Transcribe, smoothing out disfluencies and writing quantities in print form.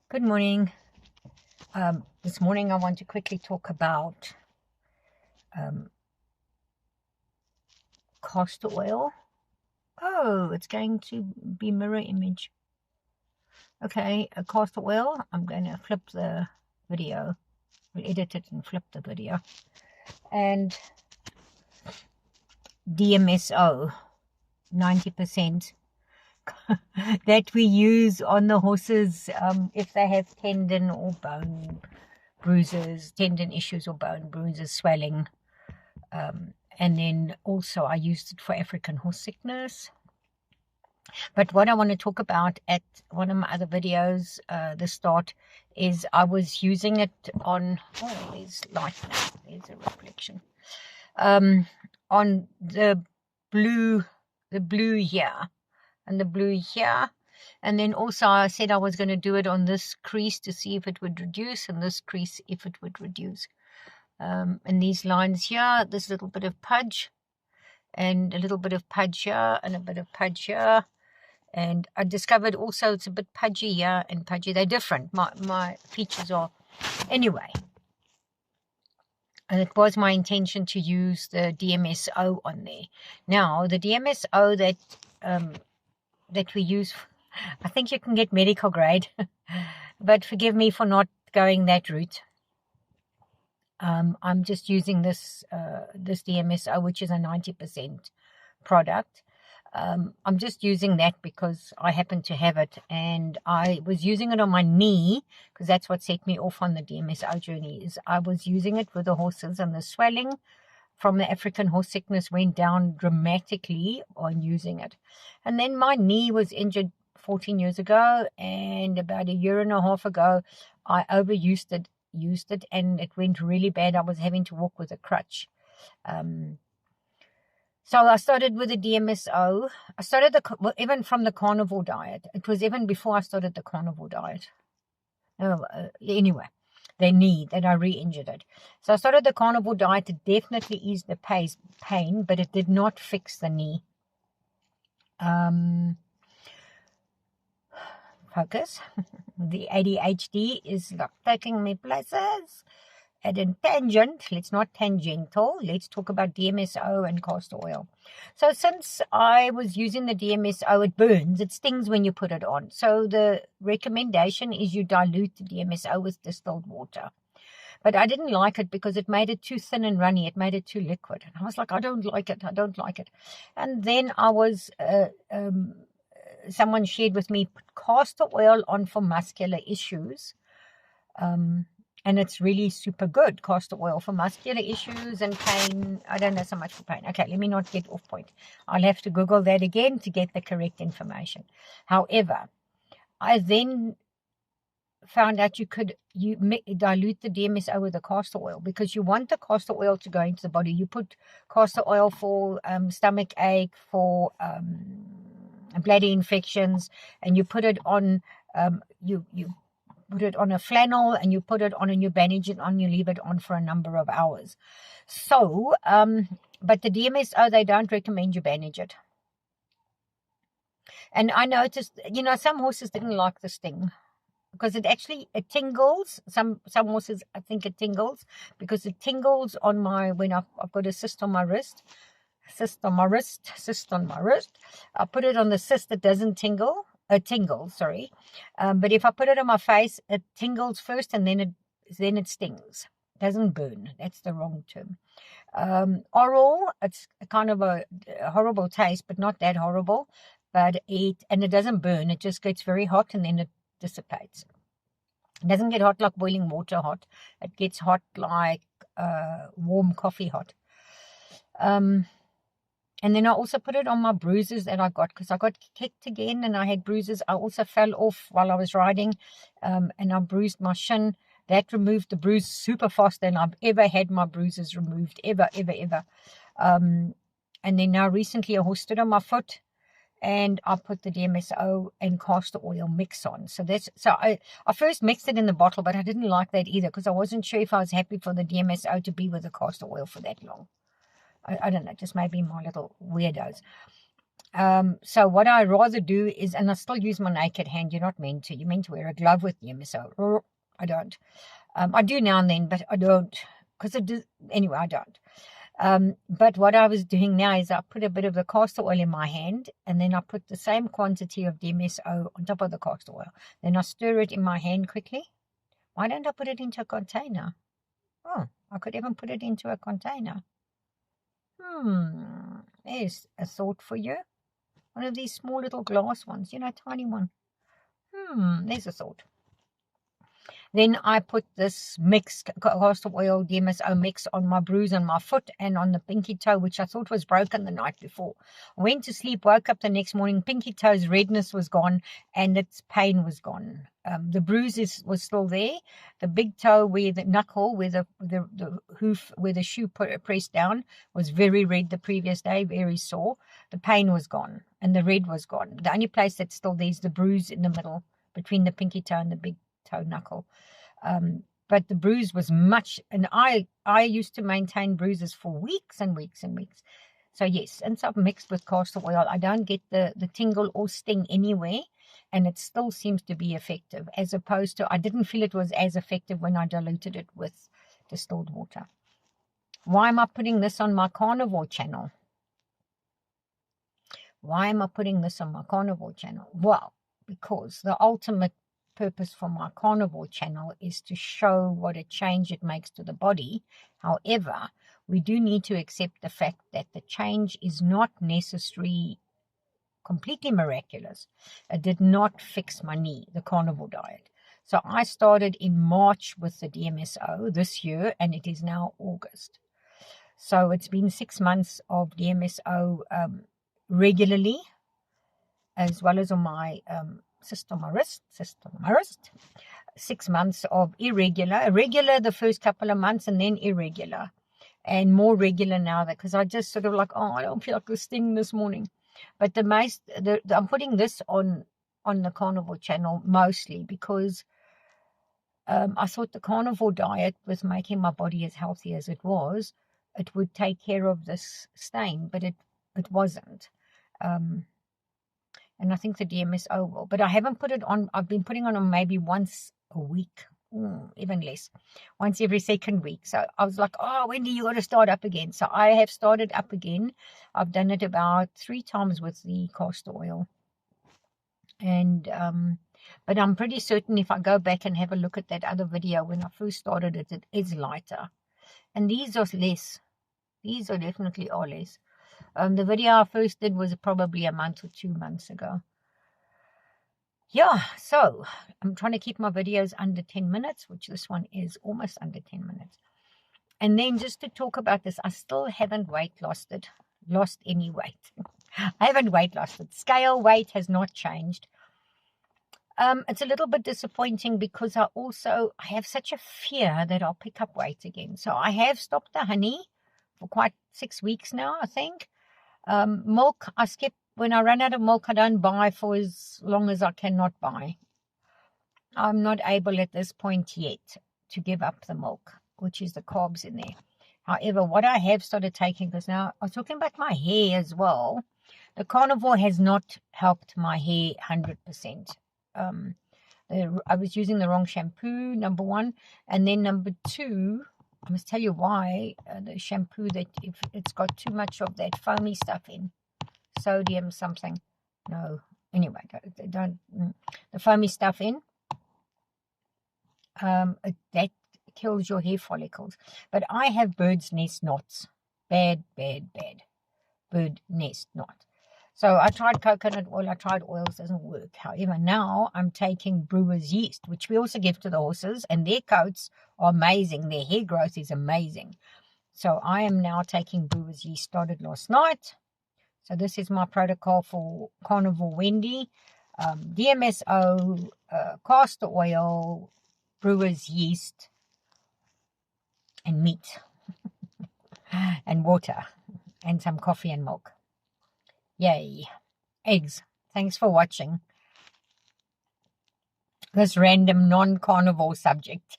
Good morning. This morning I want to quickly talk about castor oil. Oh, it's going to be mirror image. Okay, castor oil. I'm going to flip the video. We'll edit it and flip the video. And DMSO, 90%. that we use on the horses if they have tendon or bone bruises, tendon issues or bone bruises, swelling. And then also I used it for African horse sickness. But what I want to talk about at one of my other videos, the start, is I was using it on, oh, there's light now, there's a reflection, on the blue here, and the blue here. And then also I said I was going to do it on this crease to see if it would reduce, and this crease if it would reduce. And these lines here, this little bit of pudge, and a little bit of pudge here, and a bit of pudge here. And I discovered also it's a bit pudgy here and pudgy. They're different. My features are, anyway. And it was my intention to use the DMSO on there. Now, the DMSO that we use, I think you can get medical grade, but forgive me for not going that route. I'm just using this DMSO, which is a 90% product. I'm just using that because I happen to have it, and I was using it on my knee because that's what set me off on the DMSO journey. Is I was using it with the horses, and the swelling from the African horse sickness went down dramatically on using it. And then my knee was injured 14 years ago, and about a year and a half ago I overused it, and it went really bad. I was having to walk with a crutch. So I started with the DMSO. I started even from the carnivore diet. It was even before I started the carnivore diet. Anyway, that I re-injured it. So I started the carnivore diet. It definitely eased the pain, but it did not fix the knee. Focus. The ADHD is like taking me places. At a tangent, let's not tangential, let's talk about DMSO and castor oil. So since I was using the DMSO, it burns, it stings when you put it on. So the recommendation is you dilute the DMSO with distilled water. But I didn't like it because it made it too thin and runny. It made it too liquid. And I was like, I don't like it. And then I was, someone shared with me, put castor oil on for muscular issues. And it's really super good, castor oil, for muscular issues and pain. I don't know so much for pain. Okay, let me not get off point. I'll have to Google that again to get the correct information. However, I then found out you could dilute the DMSO with the castor oil, because you want the castor oil to go into the body. You put castor oil for stomach ache, for bladder infections, and you put it on, you put it on a flannel, and you put it on and you bandage it on, you leave it on for a number of hours. So, but the DMSO, they don't recommend you bandage it. And I noticed, some horses didn't like the sting because it tingles. Some horses, I think it tingles because it tingles on when I've got a cyst on my wrist. I put it on the cyst, it doesn't tingle. Tingles, sorry. But if I put it on my face, it tingles first, and then it stings. It doesn't burn. That's the wrong term. Oral, it's kind of a horrible taste, but not that horrible. But it doesn't burn. It just gets very hot, and then it dissipates. It doesn't get hot like boiling water hot. It gets hot like warm coffee hot. And then I also put it on my bruises that I got, because I got kicked again and I had bruises. I also fell off while I was riding, and I bruised my shin. That removed the bruise super fast than I've ever had my bruises removed, ever. And then now recently a horse stood on my foot, and I put the DMSO and castor oil mix on. So I first mixed it in the bottle, but I didn't like that either, because I wasn't sure if I was happy for the DMSO to be with the castor oil for that long. I don't know, just maybe my little weirdos. So what I rather do is, and I still use my naked hand. You're not meant to. You're meant to wear a glove with DMSO. I don't. I do now and then, but I don't. Anyway, I don't. But what I was doing now is I put a bit of the castor oil in my hand, and then I put the same quantity of DMSO on top of the castor oil. Then I stir it in my hand quickly. Why don't I put it into a container? Oh, I could even put it into a container. There's a thought for you. One of these small little glass ones, tiny one. There's a thought. Then I put this mixed castor oil DMSO mix on my bruise on my foot and on the pinky toe, which I thought was broken the night before. I went to sleep, woke up the next morning, pinky toe's redness was gone and its pain was gone. The bruise was still there. The big toe, where the knuckle, where the hoof, where the shoe pressed down, was very red the previous day, very sore. The pain was gone and the red was gone. The only place that's still there is the bruise in the middle between the pinky toe and the big toe knuckle. But the bruise was much, and I used to maintain bruises for weeks and weeks and weeks. So yes, since I've mixed with castor oil, I don't get the tingle or sting anywhere, and it still seems to be effective, as opposed to, I didn't feel it was as effective when I diluted it with distilled water. Why am I putting this on my Carnivore channel? Why am I putting this on my Carnivore channel? Well, because the ultimate purpose for my Carnivore channel is to show what a change it makes to the body. However, we do need to accept the fact that the change is not necessarily completely miraculous. It did not fix my knee, the Carnivore diet. So I started in March with the DMSO this year, and it is now August. So it's been 6 months of DMSO regularly, as well as on my cyst on my wrist. 6 months of irregular the first couple of months, and then irregular, and more regular now, because I just sort of like, I don't feel like a sting this morning. But I'm putting this on the Carnivore channel mostly because I thought the Carnivore diet, with making my body as healthy as it was, it would take care of this stain, but it wasn't. And I think the DMSO will. But I haven't put it on. I've been putting on maybe once a week, even less, once every second week. So I was like, when do you got to start up again? So I have started up again. I've done it about 3 times with the castor oil. And but I'm pretty certain if I go back and have a look at that other video when I first started it, it is lighter. And these are less. These are definitely less. The video I first did was probably a month or 2 months ago. Yeah, so I'm trying to keep my videos under 10 minutes, which this one is almost under 10 minutes. And then just to talk about this, I still haven't lost any weight. I haven't weight lost it. Scale weight has not changed. It's a little bit disappointing because I have such a fear that I'll pick up weight again. So I have stopped the honey for quite 6 weeks now, I think. Milk, I skip. When I run out of milk, I don't buy for as long as I cannot buy. I'm not able at this point yet to give up the milk, which is the carbs in there. However, what I have started taking, because now I was talking about my hair as well. The Carnivore has not helped my hair 100%. I was using the wrong shampoo, number one. And then number two, I must tell you why. The shampoo, that if it's got too much of that foamy stuff in, sodium something. No, anyway, don't the foamy stuff in. That kills your hair follicles. But I have bird's nest knots. Bad. Bird nest knot. So I tried coconut oil, I tried oils, doesn't work. However, now I'm taking brewer's yeast, which we also give to the horses, and their coats are amazing. Their hair growth is amazing. So I am now taking brewer's yeast, started last night. So this is my protocol for Carnivore Wendy. DMSO, castor oil, brewer's yeast, and meat, and water, and some coffee and milk. Yay. Eggs. Thanks for watching this random non-carnivore subject.